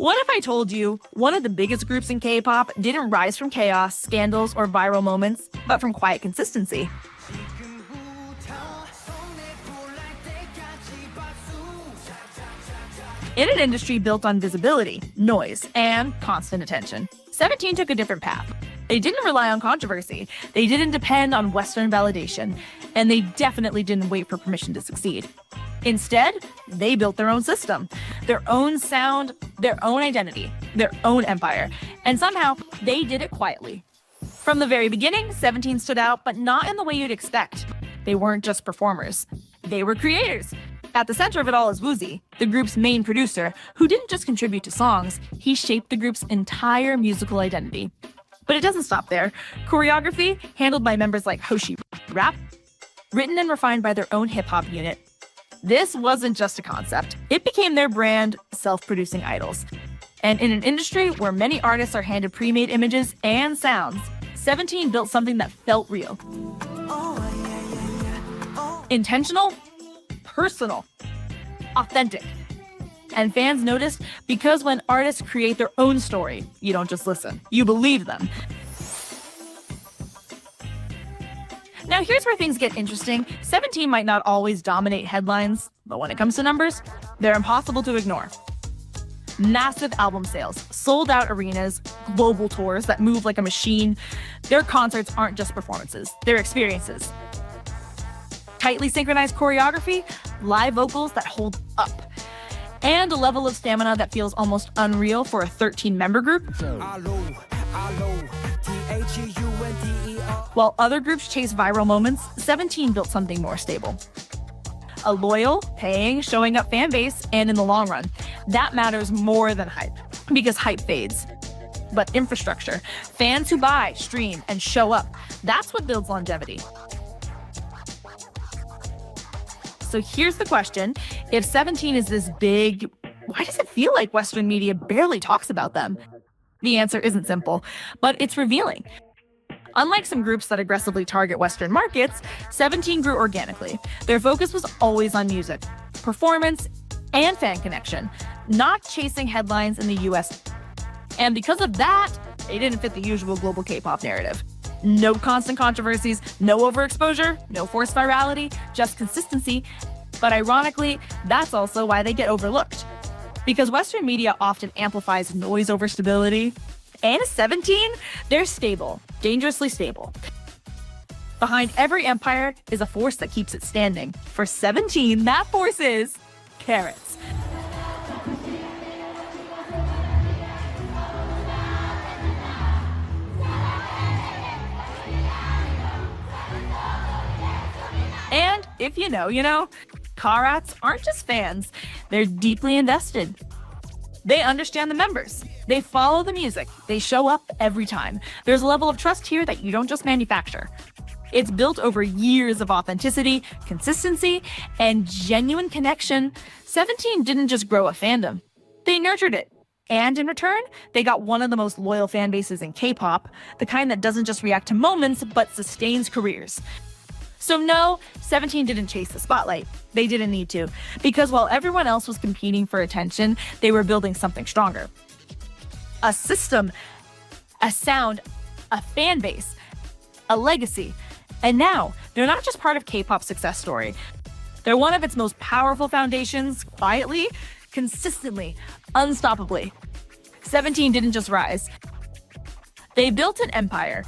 What if I told you one of the biggest groups in K-pop didn't rise from chaos, scandals, or viral moments, but from quiet consistency? In an industry built on visibility, noise, and constant attention, 17 took a different path. They didn't rely on controversy, they didn't depend on Western validation, and they definitely didn't wait for permission to succeed. Instead, they built their own system, their own sound, their own identity, their own empire, and somehow they did it quietly. From the very beginning, 17 stood out, but not in the way you'd expect. They weren't just performers, they were creators. At the center of it all is Woozi, the group's main producer, who didn't just contribute to songs, he shaped the group's entire musical identity. But it doesn't stop there. Choreography, handled by members like Hoshi Rap, written and refined by their own hip-hop unit. This wasn't just a concept. It became their brand, self-producing idols. And in an industry where many artists are handed pre-made images and sounds, 17 built something that felt real. Intentional, personal, authentic. And fans noticed because when artists create their own story, you don't just listen, you believe them. Now here's where things get interesting. 17 might not always dominate headlines, but when it comes to numbers, they're impossible to ignore. Massive album sales, sold-out arenas, global tours that move like a machine. Their concerts aren't just performances, they're experiences. Tightly synchronized choreography, live vocals that hold up, and a level of stamina that feels almost unreal for a 13-member group. While other groups chase viral moments, 17 built something more stable. A loyal, paying, showing up fan base, and in the long run, that matters more than hype, because hype fades. But infrastructure, fans who buy, stream, and show up, that's what builds longevity. So here's the question. If 17 is this big, why does it feel like Western media barely talks about them? The answer isn't simple, but it's revealing. Unlike some groups that aggressively target Western markets, 17 grew organically. Their focus was always on music, performance, and fan connection, not chasing headlines in the US. And because of that, they didn't fit the usual global K-pop narrative. No constant controversies, no overexposure, no forced virality, just consistency. But ironically, that's also why they get overlooked. Because Western media often amplifies noise over stability. And 17, they're stable, dangerously stable. Behind every empire is a force that keeps it standing. For 17, that force is Carats. And if you know, you know, Carats aren't just fans, they're deeply invested. They understand the members, they follow the music, they show up every time. There's a level of trust here that you don't just manufacture. It's built over years of authenticity, consistency, and genuine connection. 17 didn't just grow a fandom, they nurtured it. And in return, they got one of the most loyal fan bases in K-pop, the kind that doesn't just react to moments, but sustains careers. So no, 17 didn't chase the spotlight. They didn't need to, because while everyone else was competing for attention, they were building something stronger. A system, a sound, a fan base, a legacy. And now, they're not just part of K-pop's success story. They're one of its most powerful foundations, quietly, consistently, unstoppably. 17 didn't just rise. They built an empire.